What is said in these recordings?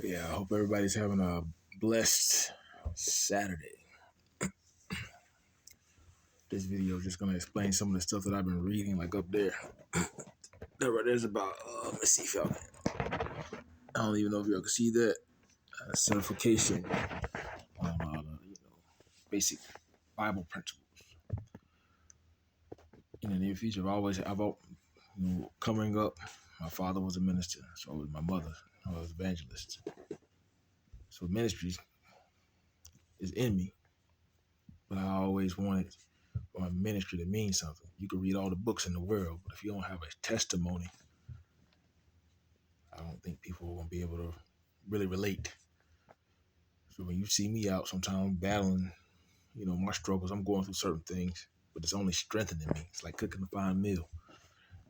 Yeah, I hope everybody's having a blessed Saturday. This video is just gonna explain some of the stuff that I've been reading, like up there. That right there's about Missy Falcon. I don't even know if y'all can see that certification on basic Bible principles. In the near future, coming up, my father was a minister, so was my mother. I was an evangelist. So ministry is in me, but I always wanted my ministry to mean something. You can read all the books in the world, but if you don't have a testimony, I don't think people are going to be able to really relate. So when you see me out sometimes battling, my struggles, I'm going through certain things, but it's only strengthening me. It's like cooking a fine meal.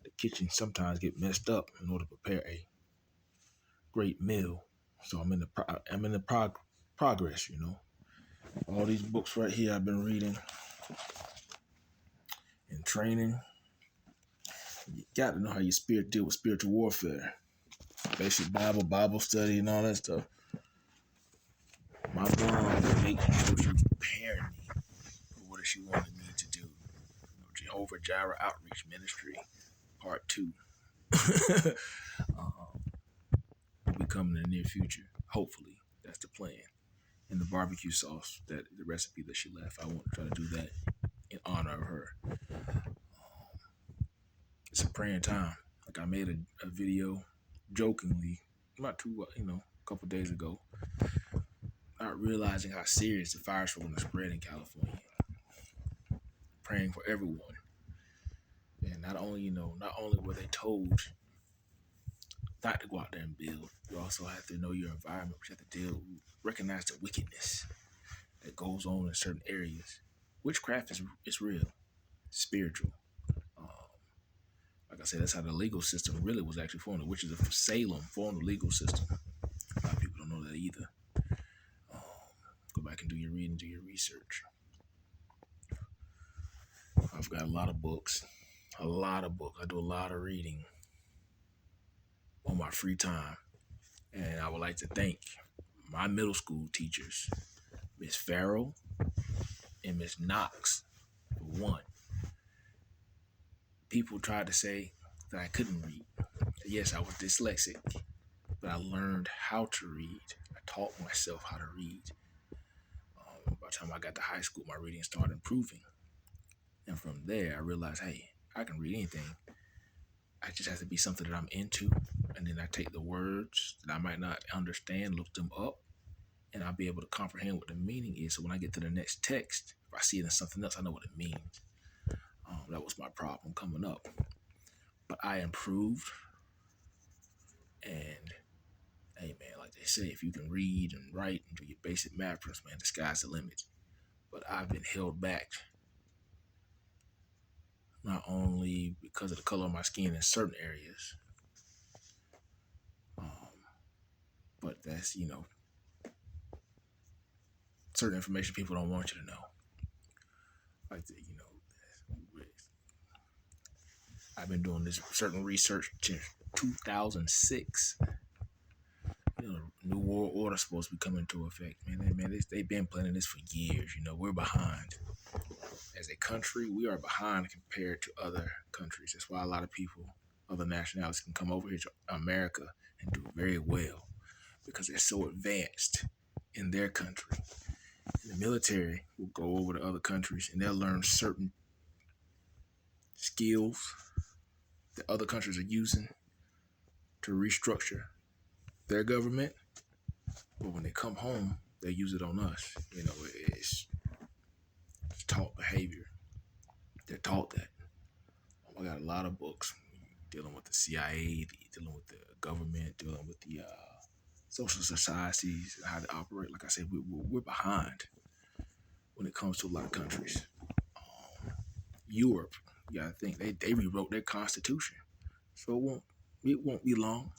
The kitchen sometimes get messed up in order to prepare a great meal. So I'm in the progress. All these books right here I've been reading and training. You got to know how your spirit deal with spiritual warfare. Basic Bible study, and all that stuff. My mom was making sure she was preparing me for what she wanted me to do. Jehovah Jireh Outreach Ministry, Part 2. Will be coming in the near future. Hopefully, that's the plan. And the barbecue sauce, the recipe that she left, I want to try to do that in honor of her. It's a praying time. Like I made a video jokingly, not too, a couple days ago, not realizing how serious the fires were going to spread in California. Praying for everyone. And not only were they told not to go out there and build, you also have to know your environment, but you have to recognize the wickedness that goes on in certain areas. Witchcraft is real, spiritual. Like I said, that's how the legal system really was actually formed. The witches of Salem formed the legal system. A lot of people don't know that either. Go back and do your reading, do your research. I've got a lot of books. I do a lot of reading on my free time. And I would like to thank my middle school teachers, Miss Farrell and Miss Knox, for one. People tried to say that I couldn't read. Yes, I was dyslexic, but I learned how to read. I taught myself how to read. By the time I got to high school, my reading started improving. And from there, I realized, hey, I can read anything. I just have to be something that I'm into. And then I take the words that I might not understand, look them up, and I'll be able to comprehend what the meaning is. So when I get to the next text, if I see it in something else, I know what it means. That was my problem coming up. But I improved. And, hey, man, like they say, if you can read and write and do your basic math principles, man, the sky's the limit. But I've been held back, not only because of the color of my skin in certain areas, but that's, certain information people don't want you to know. Like, I've been doing this certain research since 2006. New World Order supposed to be coming into effect. Man, they've been planning this for years. We're behind. As a country, we are behind compared to other countries. That's why a lot of people, other nationalities, can come over here to America and do very well because they're so advanced in their country. And the military will go over to other countries and they'll learn certain skills that other countries are using to restructure their government. But when they come home, they use it on us. It's taught behavior. They're taught that. I got a lot of books dealing with the CIA, dealing with the government, dealing with the social societies, how they operate. Like I said, we're behind when it comes to a lot of countries. Europe, you gotta think they rewrote their constitution, so it won't be long.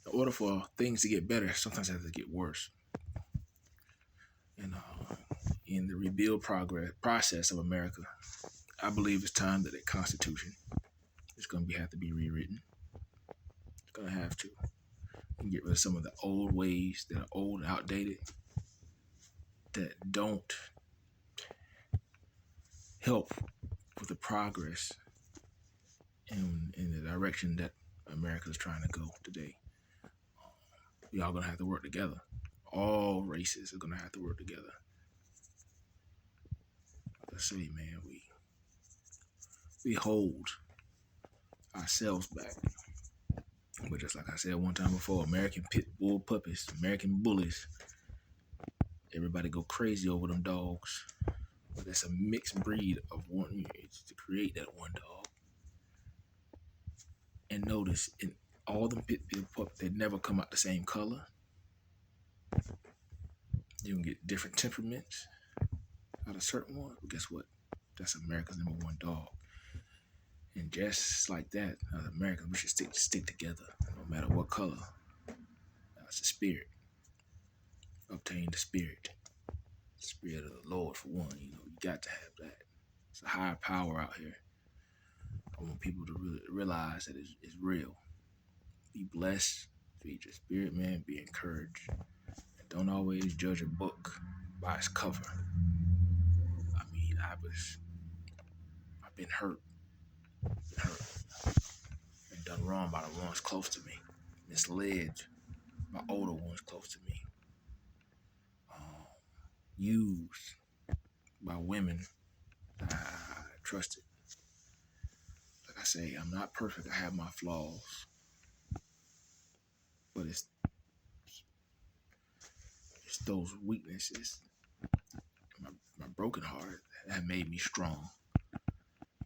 In order for things to get better, sometimes they have to get worse. And in the rebuild process of America, I believe it's time that the Constitution is going to have to be rewritten. It's going to have to. and get rid of some of the old ways that are old and outdated, that don't help with the progress in the direction that America is trying to go today. We all gonna have to work together. All races are gonna have to work together. Like I say, man, we hold ourselves back. But just like I said one time before, American pit bull puppies, American bullies, everybody go crazy over them dogs. But it's a mixed breed of one to create that one dog. And notice in all them pit bull puppies, they never come out the same color. You can get different temperaments out of certain ones. But guess what? That's America's #1 dog. And just like that, as Americans, we should stick together, no matter what color. It's the spirit. Obtain the spirit. The spirit of the Lord, for one. You got to have that. It's a higher power out here. I want people to really realize that it's real. Be blessed. Feed your spirit, man. Be encouraged. And don't always judge a book by its cover. I mean, I've been hurt. Been done wrong by the ones close to me. Misled by older ones close to me. Used by women I trusted. Like I say, I'm not perfect. I have my flaws. But it's those weaknesses, my broken heart, that made me strong.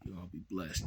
You all be blessed.